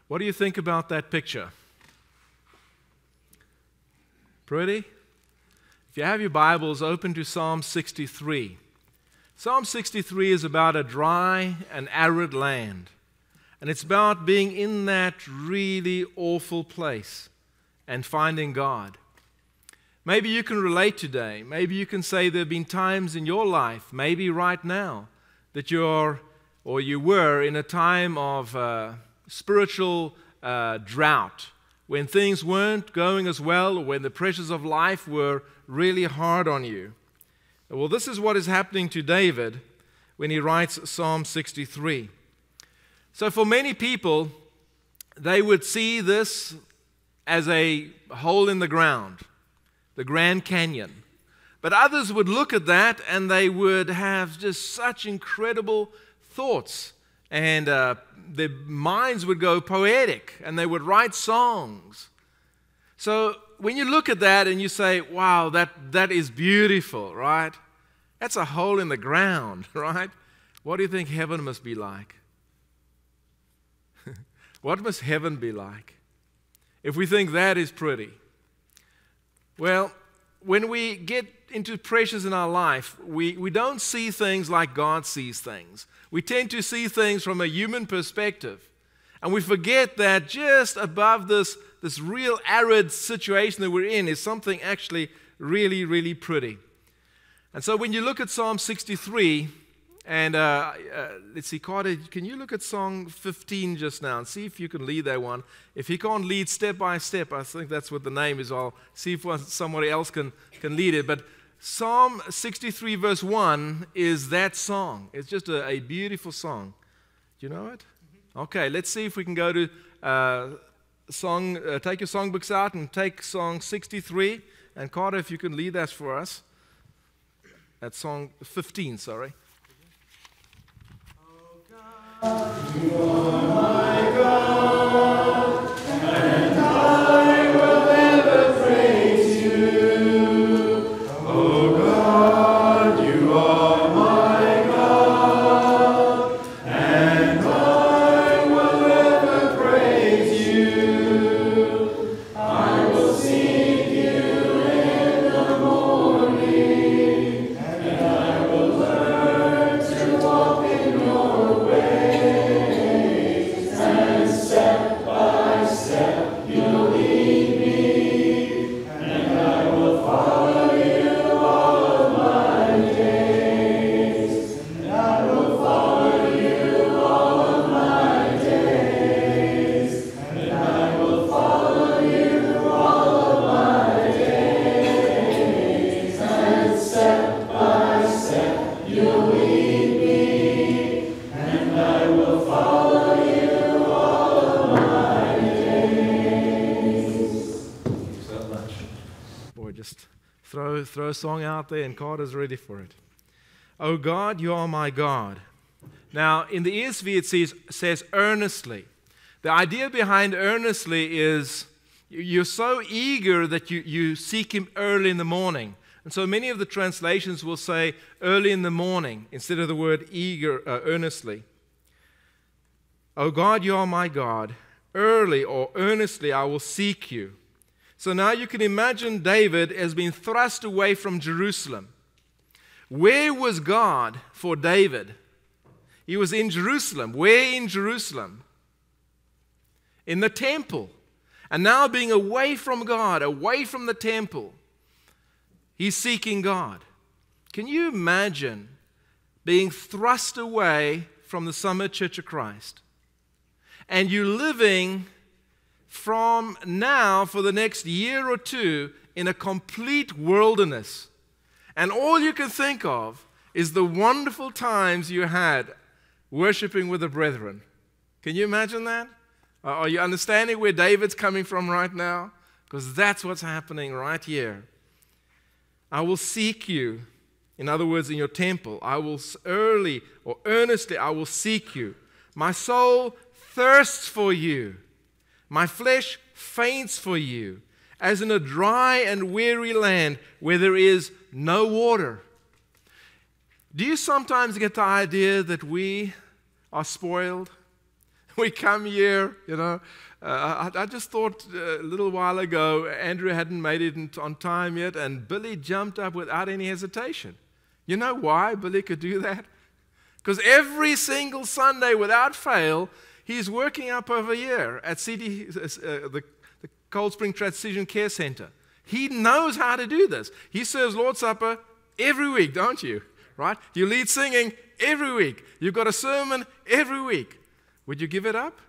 What do you think about that picture? Pretty? If you have your Bibles, open to Psalm 63. Psalm 63 is about a dry and arid land. And it's about being in that really awful place and finding God. Maybe you can relate today. Maybe you can say there have been times in your life, maybe right now, that you were in a time of spiritual drought, when things weren't going as well, or when the pressures of life were really hard on you. Well, this is what is happening to David when he writes Psalm 63. So for many people, they would see this as a hole in the ground, the Grand Canyon. But others would look at that and they would have just such incredible thoughts, and their minds would go poetic and they would write songs. So when you look at that and you say, wow, that is beautiful, right? That's a hole in the ground, right? What do you think heaven must be like? What must heaven be like if we think that is pretty? Well, when we get into pressures in our life, we don't see things like God sees things. We tend to see things from a human perspective. And we forget that just above this real arid situation that we're in is something actually really, really pretty. And so when you look at Psalm 63, and let's see, Carter, can you look at Song 15 just now and see if you can lead that one? If he can't lead step by step, I think that's what the name is. I'll see if somebody else can lead it. But Psalm 63 verse 1 is that song. It's just a beautiful song. Do you know it? Okay, let's see if we can go to take your songbooks out and take Song 63. And Carter, if you can lead that for us. That's Song 15, sorry. You are my God, and I will ever praise you. Oh God, you are my God, and I will ever praise you. I will seek you in the morning, and I will learn to walk in your way. Throw a song out there and Carter's ready for it. Oh God, you are my God. Now, in the ESV it says earnestly. The idea behind earnestly is you're so eager that you seek Him early in the morning. And so many of the translations will say early in the morning instead of the word eager, earnestly. Oh God, you are my God. Early or earnestly I will seek you. So now you can imagine David has been thrust away from Jerusalem. Where was God for David? He was in Jerusalem. Where in Jerusalem? In the temple. And now being away from God, away from the temple, he's seeking God. Can you imagine being thrust away from the Summit Church of Christ? And you living from now for the next year or two in a complete wilderness. And all you can think of is the wonderful times you had worshiping with the brethren. Can you imagine that? Are you understanding where David's coming from right now? Because that's what's happening right here. I will seek you. In other words, in your temple. I will early or earnestly, I will seek you. My soul thirsts for you. My flesh faints for you, as in a dry and weary land where there is no water. Do you sometimes get the idea that we are spoiled? We come here, I just thought a little while ago, Andrew hadn't made it on time yet, and Billy jumped up without any hesitation. You know why Billy could do that? Because every single Sunday, without fail, he's working up over here at the Cold Spring Transition Care Center. He knows how to do this. He serves Lord's Supper every week, don't you? Right? You lead singing every week. You've got a sermon every week. Would you give it up?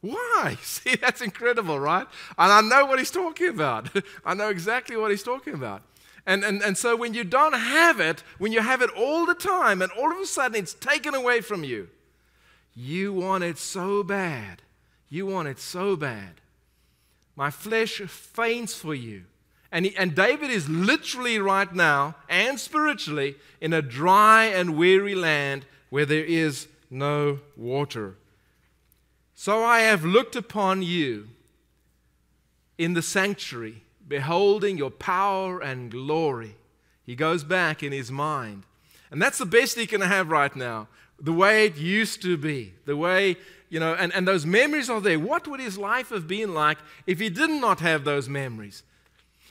Why? See, that's incredible, right? And I know what he's talking about. I know exactly what he's talking about. And so when you don't have it, when you have it all the time, and all of a sudden it's taken away from you, you want it so bad. You want it so bad. My flesh faints for you. And David is literally right now, and spiritually, in a dry and weary land where there is no water. So I have looked upon you in the sanctuary, beholding your power and glory. He goes back in his mind. And that's the best he can have right now. The way it used to be. The way, and those memories are there. What would his life have been like if he did not have those memories?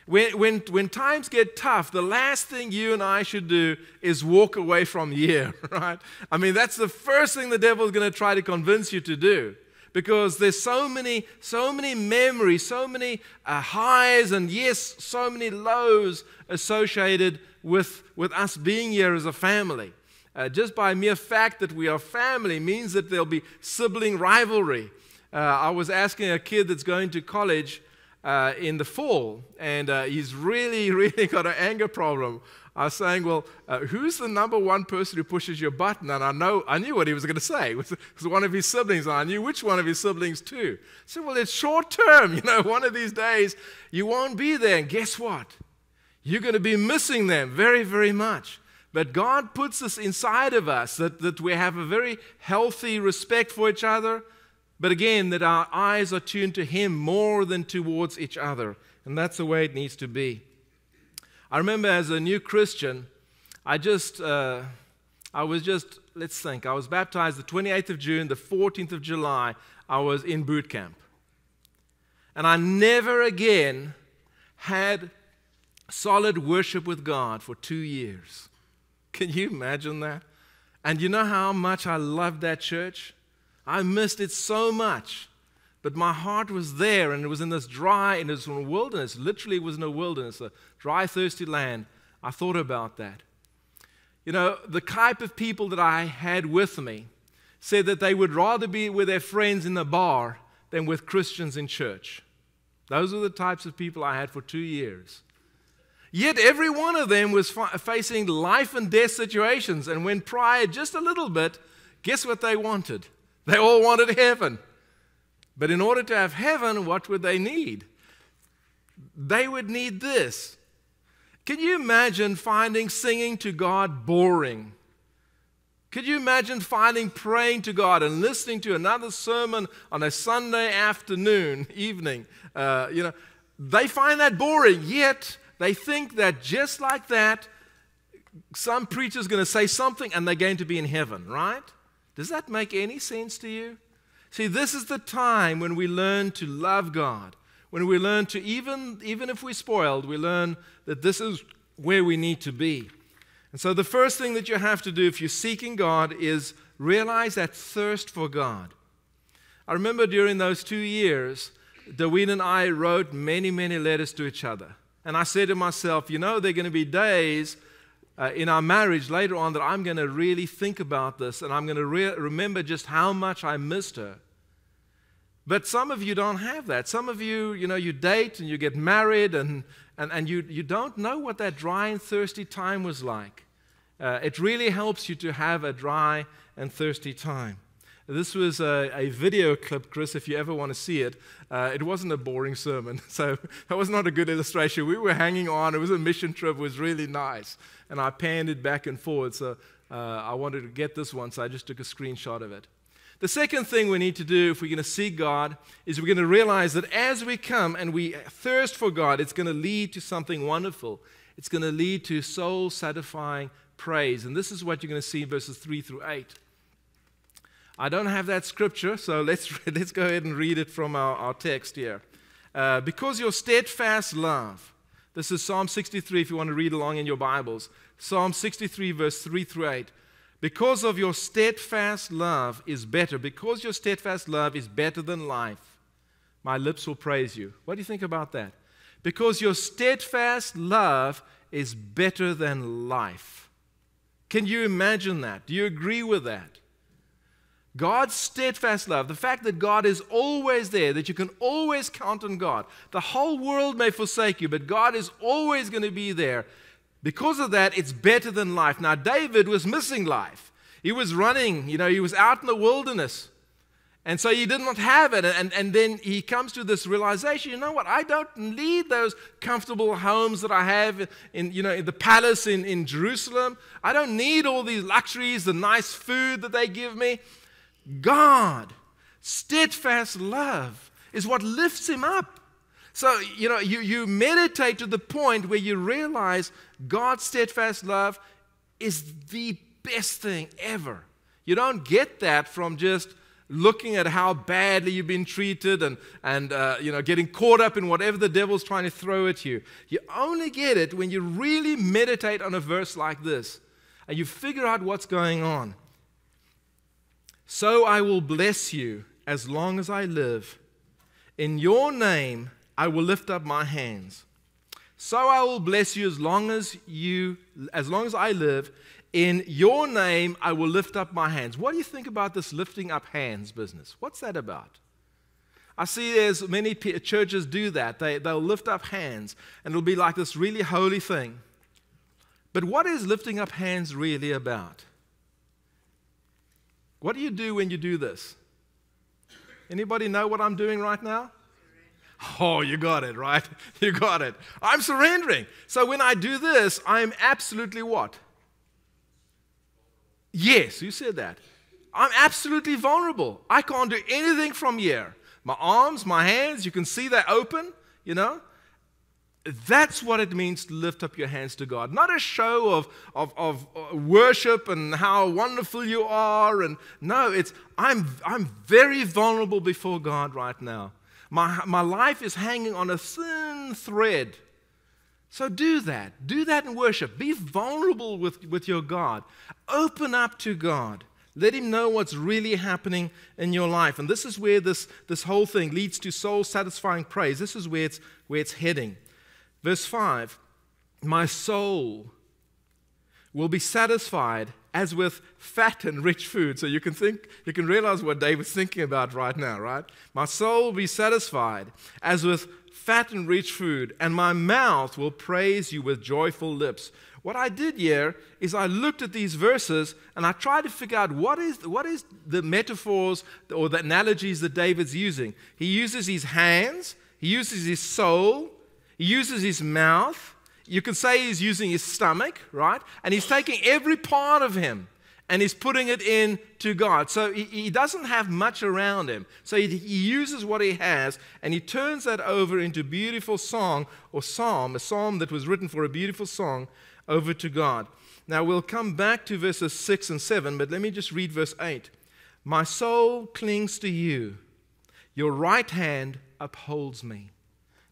When times get tough, the last thing you and I should do is walk away from here, right? I mean, that's the first thing the devil is going to try to convince you to do. Because there's so many memories, so many highs, and yes, so many lows associated with us being here as a family. Just by mere fact that we are family means that there'll be sibling rivalry. I was asking a kid that's going to college in the fall, and he's really got an anger problem. I was saying, well, who's the number one person who pushes your button? And I knew what he was going to say. It was one of his siblings, and I knew which one of his siblings too. I said, well, it's short term. One of these days you won't be there. And guess what? You're going to be missing them very, very much. But God puts this inside of us that we have a very healthy respect for each other. But again, that our eyes are tuned to Him more than towards each other. And that's the way it needs to be. I remember as a new Christian, I was baptized the 28th of June, the 14th of July, I was in boot camp. And I never again had solid worship with God for 2 years. Can you imagine that? And you know how much I loved that church? I missed it so much. But my heart was there, and it was in this dry, and it was in a wilderness. Literally, it was in a wilderness, a dry, thirsty land. I thought about that. The type of people that I had with me said that they would rather be with their friends in the bar than with Christians in church. Those were the types of people I had for 2 years. Yet every one of them was facing life and death situations, and when pried just a little bit, guess what they wanted? They all wanted heaven. But in order to have heaven, what would they need? They would need this. Can you imagine finding singing to God boring? Could you imagine finding praying to God and listening to another sermon on a Sunday evening? They find that boring, yet they think that just like that, some preacher's going to say something and they're going to be in heaven, right? Does that make any sense to you? See, this is the time when we learn to love God. When we learn to, even if we're spoiled, we learn that this is where we need to be. And so the first thing that you have to do if you're seeking God is realize that thirst for God. I remember during those 2 years, Daween and I wrote many letters to each other. And I said to myself, there are going to be days in our marriage later on that I'm going to really think about this, and I'm going to remember just how much I missed her. But some of you don't have that. Some of you, you date and you get married, and you don't know what that dry and thirsty time was like. It really helps you to have a dry and thirsty time. This was a video clip, Chris, if you ever want to see it. It wasn't a boring sermon, so that was not a good illustration. We were hanging on. It was a mission trip. It was really nice. And I panned it back and forth, so I wanted to get this one, so I just took a screenshot of it. The second thing we need to do if we're going to seek God is we're going to realize that as we come and we thirst for God, it's going to lead to something wonderful. It's going to lead to soul-satisfying praise. And this is what you're going to see in verses 3 through 8. I don't have that scripture, so let's go ahead and read it from our text here. Because your steadfast love, this is Psalm 63 if you want to read along in your Bibles. Psalm 63 verse 3 through 8. Because of your steadfast love is better. Because your steadfast love is better than life, my lips will praise you. What do you think about that? Because your steadfast love is better than life. Can you imagine that? Do you agree with that? God's steadfast love, the fact that God is always there, that you can always count on God. The whole world may forsake you, but God is always going to be there. Because of that, it's better than life. Now, David was missing life. He was running, he was out in the wilderness. And so he did not have it. And then he comes to this realization, you know what, I don't need those comfortable homes that I have in the palace in Jerusalem. I don't need all these luxuries, the nice food that they give me. God, steadfast love is what lifts him up. So, you meditate to the point where you realize God's steadfast love is the best thing ever. You don't get that from just looking at how badly you've been treated and getting caught up in whatever the devil's trying to throw at you. You only get it when you really meditate on a verse like this and you figure out what's going on. So I will bless you as long as I live. In your name I will lift up my hands. So I will bless you as long as I live. In your name I will lift up my hands. What do you think about this lifting up hands business? What's that about? I see there's many churches do that. They'll lift up hands and it'll be like this really holy thing. But what is lifting up hands really about? What do you do when you do this? Anybody know what I'm doing right now? Oh, you got it, right? You got it. I'm surrendering. So when I do this, I'm absolutely what? Yes, you said that. I'm absolutely vulnerable. I can't do anything from here. My arms, my hands, you can see they're open, That's what it means to lift up your hands to God. Not a show of worship and how wonderful you are. And no, I'm very vulnerable before God right now. My life is hanging on a thin thread. So do that. Do that in worship. Be vulnerable with your God. Open up to God. Let Him know what's really happening in your life. And this is where this whole thing leads to soul-satisfying praise. This is where it's heading. Verse 5, my soul will be satisfied as with fat and rich food. So you can realize what David's thinking about right now, right? My soul will be satisfied as with fat and rich food, and my mouth will praise you with joyful lips. What I did here is I looked at these verses and I tried to figure out what is the metaphors or the analogies that David's using. He uses his hands, he uses his soul, he uses his mouth. You can say he's using his stomach, right? And he's taking every part of him and he's putting it into God. So he doesn't have much around him. So he uses what he has and he turns that over into beautiful song or psalm, a psalm that was written for a beautiful song over to God. Now we'll come back to verses 6 and 7, but let me just read verse 8. My soul clings to you. Your right hand upholds me.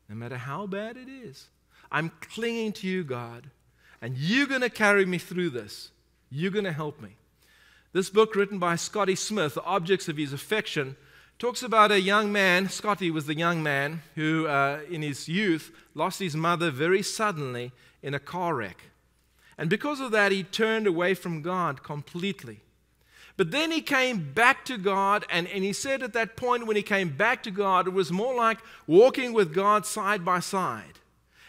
No matter how bad it is, I'm clinging to you, God, and you're going to carry me through this. You're going to help me. This book written by Scotty Smith, The Objects of His Affection, talks about a young man. Scotty was the young man who, in his youth, lost his mother very suddenly in a car wreck. And because of that, he turned away from God completely. But then he came back to God, and he said at that point when he came back to God, it was more like walking with God side by side.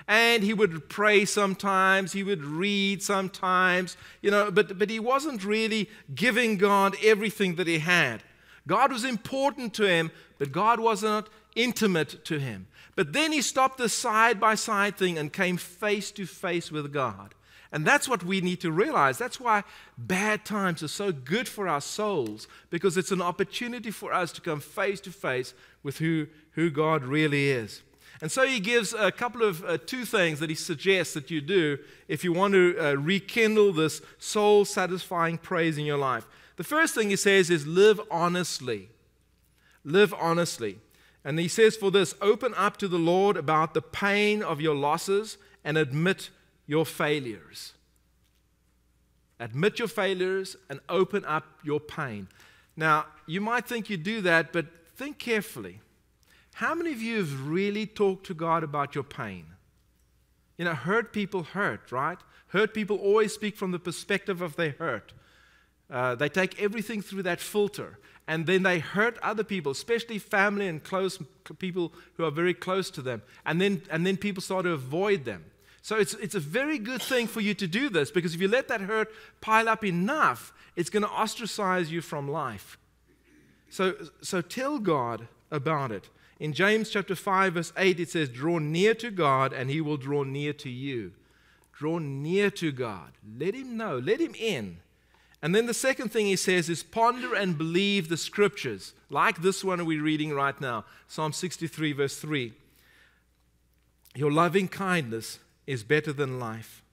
And he would pray sometimes, he would read sometimes, but he wasn't really giving God everything that he had. God was important to him, but God was not intimate to him. But then he stopped the side-by-side thing and came face to face with God. And that's what we need to realize. That's why bad times are so good for our souls, because it's an opportunity for us to come face to face with who God really is. And so he gives a couple of two things that he suggests that you do if you want to rekindle this soul-satisfying praise in your life. The first thing he says is live honestly. Live honestly. And he says for this, open up to the Lord about the pain of your losses and admit your failures. Admit your failures and open up your pain. Now, you might think you do that, but think carefully. How many of you have really talked to God about your pain? You know, hurt people hurt, right? Hurt people always speak from the perspective of their hurt. They take everything through that filter, and then they hurt other people, especially family and close people who are very close to them. And then people start to avoid them. So it's a very good thing for you to do this, because if you let that hurt pile up enough, it's going to ostracize you from life. So tell God about it. In James chapter 5, verse 8, it says, draw near to God, and he will draw near to you. Draw near to God. Let him know. Let him in. And then the second thing he says is ponder and believe the scriptures, like this one we're reading right now, Psalm 63, verse 3. Your loving kindness is better than life.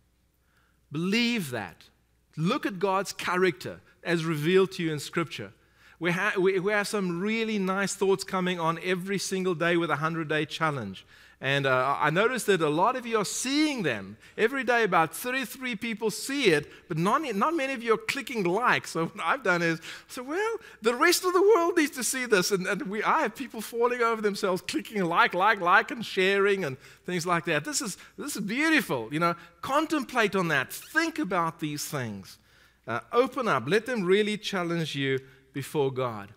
Believe that. Look at God's character as revealed to you in Scripture. We have some really nice thoughts coming on every single day with a 100-day challenge. And I noticed that a lot of you are seeing them. Every day about 33 people see it, but not many of you are clicking like. So what I've done is, well, the rest of the world needs to see this. And I have people falling over themselves, clicking like, and sharing and things like that. This is beautiful. You know, contemplate on that. Think about these things. Open up. Let them really challenge you before God.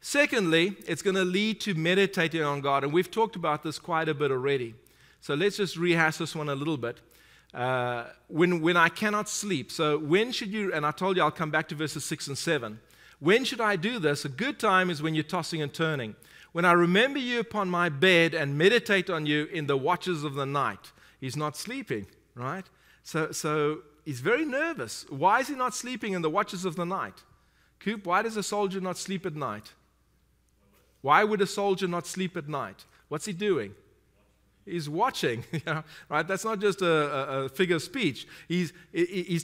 Secondly, it's going to lead to meditating on God, and we've talked about this quite a bit already. So let's just rehash this one a little bit. When I cannot sleep, so when should you, and I told you I'll come back to verses 6 and 7. When should I do this? A good time is when you're tossing and turning. When I remember you upon my bed and meditate on you in the watches of the night. He's not sleeping, right? So he's very nervous. Why is he not sleeping in the watches of the night? Coop, why does a soldier not sleep at night? Why would a soldier not sleep at night? What's he doing? He's watching, right? That's not just a figure of speech. He's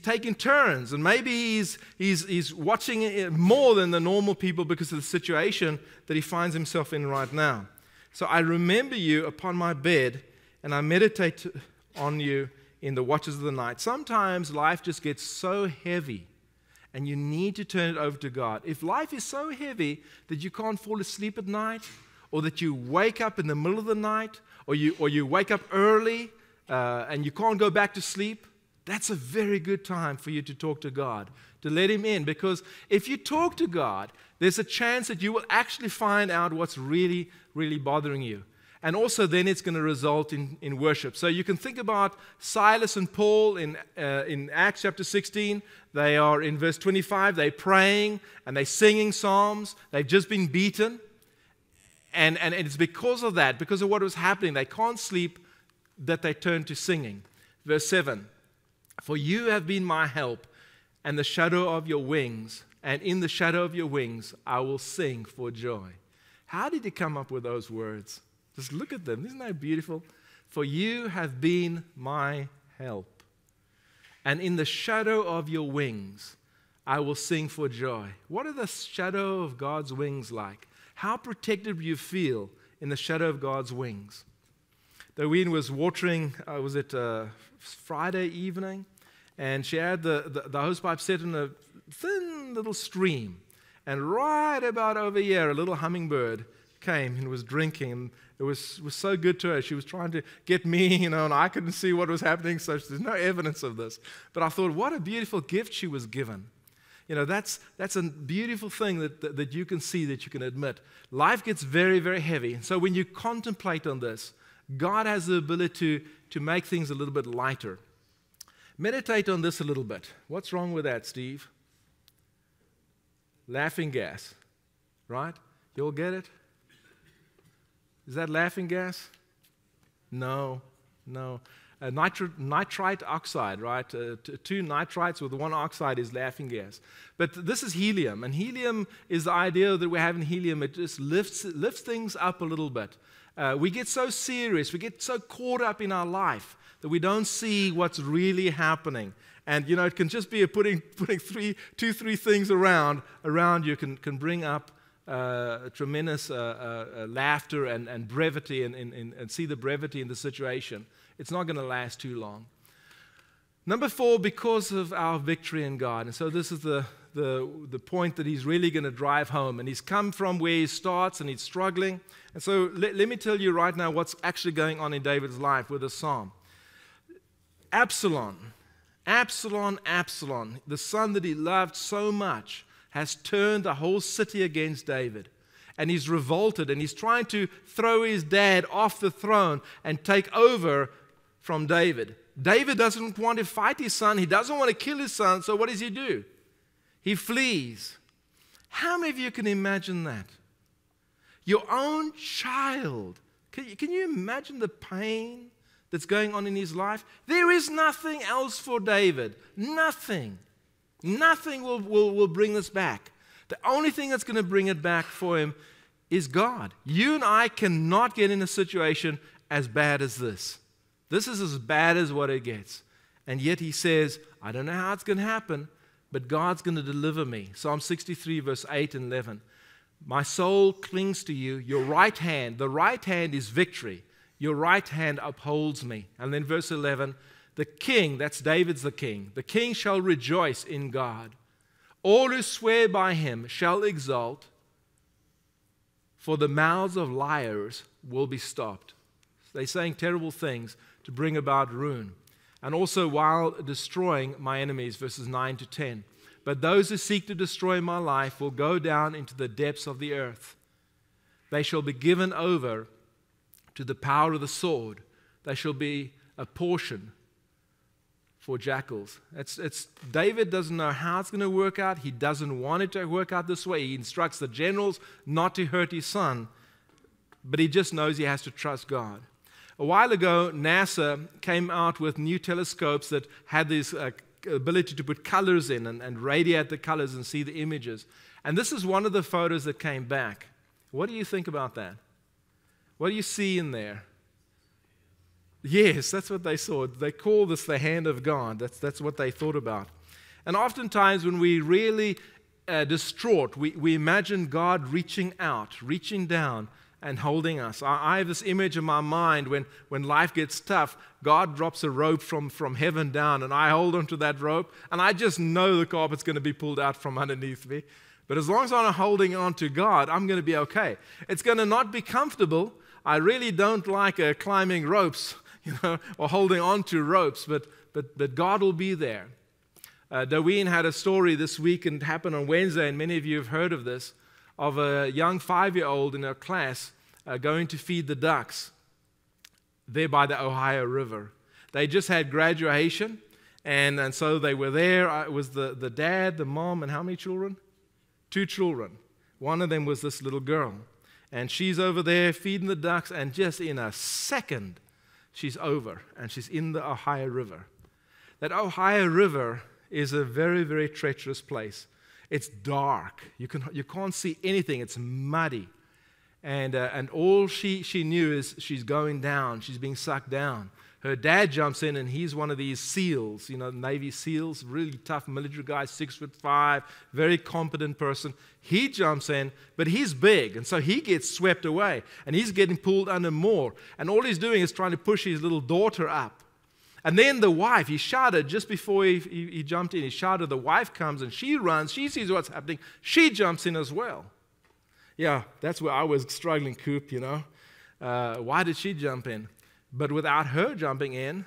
taking turns, and maybe he's watching it more than the normal people because of the situation that he finds himself in right now. So I remember you upon my bed, and I meditate on you in the watches of the night. Sometimes life just gets so heavy, and you need to turn it over to God. If life is so heavy that you can't fall asleep at night, or that you wake up in the middle of the night, or you wake up early and you can't go back to sleep, that's a very good time for you to talk to God, to let him in. Because if you talk to God, there's a chance that you will actually find out what's really, really bothering you. And also then it's going to result in worship. So you can think about Silas and Paul in Acts chapter 16. They are in verse 25. They're praying and they're singing psalms. They've just been beaten. And it's because of that, because of what was happening, they can't sleep, that they turn to singing. Verse 7. For you have been my help and the shadow of your wings. And in the shadow of your wings I will sing for joy. How did he come up with those words? Just look at them. Isn't that beautiful? For you have been my help. And in the shadow of your wings, I will sing for joy. What are the shadow of God's wings like? How protected you feel in the shadow of God's wings? Doreen was watering, was it Friday evening? And she had the hosepipe set in a thin little stream. And right about over here, a little hummingbird came and was drinking, and it was so good to her. She was trying to get me, and I couldn't see what was happening, so there's no evidence of this. But I thought, what a beautiful gift she was given. That's a beautiful thing that you can see, that you can admit. Life gets very, very heavy. So when you contemplate on this, God has the ability to make things a little bit lighter. Meditate on this a little bit. What's wrong with that, Steve? Laughing gas, right? You all get it? Is that laughing gas? No. Nitrite oxide, right? Two nitrites with one oxide is laughing gas. But this is helium, and helium is the idea that we're having helium. It just lifts things up a little bit. We get so serious, we get so caught up in our life that we don't see what's really happening. And, it can just be putting two, three things around you can bring up tremendous laughter and brevity and see the brevity in the situation. It's not going to last too long. Number 4, because of our victory in God. And so this is the point that he's really going to drive home. And he's come from where he starts and he's struggling. And so let me tell you right now what's actually going on in David's life with this psalm. Absalom, the son that he loved so much, has turned the whole city against David. And he's revolted and he's trying to throw his dad off the throne and take over from David. David doesn't want to fight his son. He doesn't want to kill his son. So what does he do? He flees. How many of you can imagine that? Your own child. Can you imagine the pain that's going on in his life? There is nothing else for David. Nothing. Nothing will bring this back. The only thing that's going to bring it back for him is God. You and I cannot get in a situation as bad as this. This is as bad as what it gets. And yet he says, I don't know how it's going to happen, but God's going to deliver me. Psalm 63, verse 8 and 11. My soul clings to you. Your right hand, the right hand is victory. Your right hand upholds me. And then verse 11, the king, that's David's the king shall rejoice in God. All who swear by him shall exult, for the mouths of liars will be stopped. They're saying terrible things to bring about ruin. And also while destroying my enemies, verses 9 to 10. But those who seek to destroy my life will go down into the depths of the earth. They shall be given over to the power of the sword. They shall be a portion for jackals. David doesn't know how it's going to work out. He doesn't want it to work out this way. He instructs the generals not to hurt his son, but he just knows he has to trust God. A while ago, NASA came out with new telescopes that had this ability to put colors in and radiate the colors and see the images. And this is one of the photos that came back. What do you think about that? What do you see in there? Yes, that's what they saw. They call this the hand of God. That's what they thought about. And oftentimes when we really distraught, we imagine God reaching out, reaching down, and holding us. I have this image in my mind when life gets tough, God drops a rope from heaven down, and I hold onto that rope, and I just know the carpet's going to be pulled out from underneath me. But as long as I'm holding on to God, I'm going to be okay. It's going to not be comfortable. I really don't like climbing ropes, or holding on to ropes, but God will be there. Daween had a story this week, and it happened on Wednesday, and many of you have heard of this, of a young 5-year-old in her class going to feed the ducks there by the Ohio River. They just had graduation, and so they were there. It was the dad, the mom, and how many children? 2 children. One of them was this little girl. And she's over there feeding the ducks, and just in a second, she's over, and she's in the Ohio River. That Ohio River is a very, very treacherous place. It's dark. You can't see anything. It's muddy. And all she knew is she's going down. She's being sucked down. Her dad jumps in, and he's one of these SEALs, Navy SEALs, really tough military guy, 6'5", very competent person. He jumps in, but he's big, and so he gets swept away, and he's getting pulled under more. And all he's doing is trying to push his little daughter up. And then the wife, he shouted just before he jumped in, he shouted, the wife comes, and she runs, she sees what's happening, she jumps in as well. Yeah, that's where I was struggling, Coop, Why did she jump in? But without her jumping in,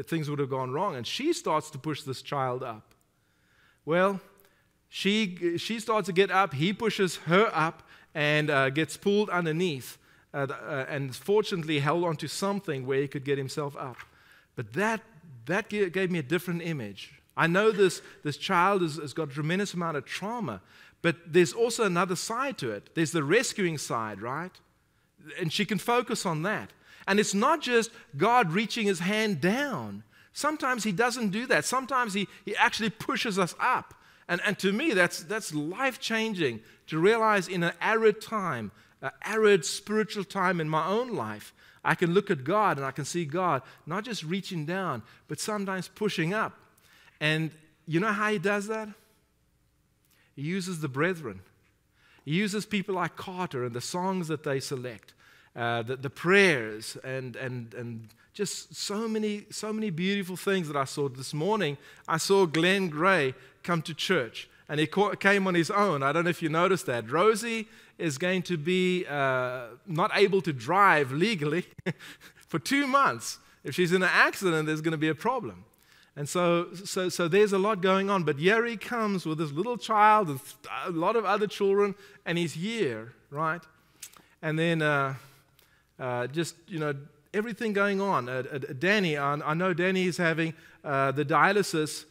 things would have gone wrong. And she starts to push this child up. Well, she starts to get up. He pushes her up and gets pulled underneath and fortunately held onto something where he could get himself up. But that gave me a different image. I know this child has got a tremendous amount of trauma, but there's also another side to it. There's the rescuing side, right? And she can focus on that. And it's not just God reaching his hand down. Sometimes he doesn't do that. Sometimes he actually pushes us up. And to me, that's life-changing to realize in an arid time, an arid spiritual time in my own life, I can look at God and I can see God not just reaching down, but sometimes pushing up. And you know how he does that? He uses the brethren. He uses people like Carter and the songs that they select, the prayers, and just so many beautiful things that I saw this morning. I saw Glenn Gray come to church, and he came on his own. I don't know if you noticed that. Rosie is going to be not able to drive legally for 2 months. If she's in an accident, there's going to be a problem. And so there's a lot going on. But here he comes with this little child and a lot of other children, and he's here, right? And then just, everything going on. Danny, I know Danny is having the dialysis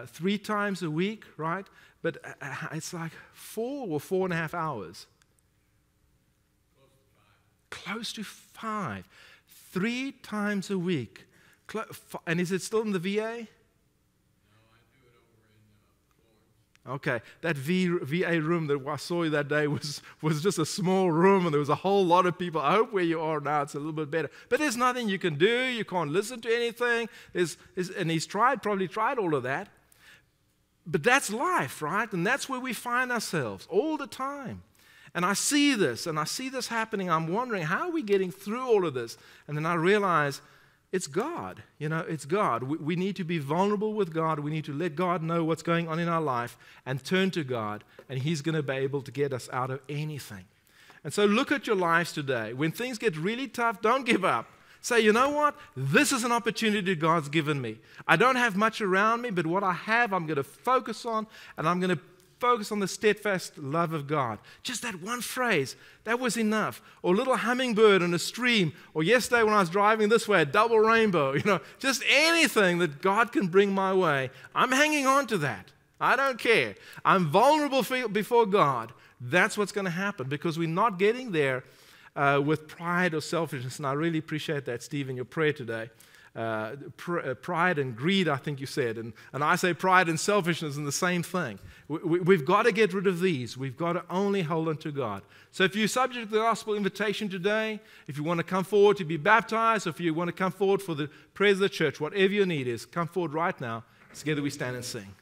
3 times a week, right? But it's like 4 or 4.5 hours. Close to 5. 3 times a week. And is it still in the VA? No, I do it over in Florence. Okay, that VA room that I saw you that day was just a small room, and there was a whole lot of people. I hope where you are now it's a little bit better. But there's nothing you can do. You can't listen to anything. And he's probably tried all of that. But that's life, right? And that's where we find ourselves all the time. And I see this happening. I'm wondering, how are we getting through all of this? And then I realize, it's God. It's God. We need to be vulnerable with God. We need to let God know what's going on in our life and turn to God, and He's going to be able to get us out of anything. And so look at your lives today. When things get really tough, don't give up. Say, you know what? This is an opportunity God's given me. I don't have much around me, but what I have, I'm going to focus on, and I'm going to focus on the steadfast love of God. Just that one phrase, that was enough. Or a little hummingbird in a stream. Or yesterday when I was driving this way, a double rainbow. Just anything that God can bring my way. I'm hanging on to that. I don't care. I'm vulnerable before God. That's what's going to happen, because we're not getting there with pride or selfishness. And I really appreciate that, Steve, in your prayer today. Pride and greed, I think you said. And I say pride and selfishness are the same thing. We've got to get rid of these. We've got to only hold on to God. So if you're subject to the gospel invitation today, if you want to come forward to be baptized, or if you want to come forward for the prayers of the church, whatever your need is, come forward right now. Together we stand and sing.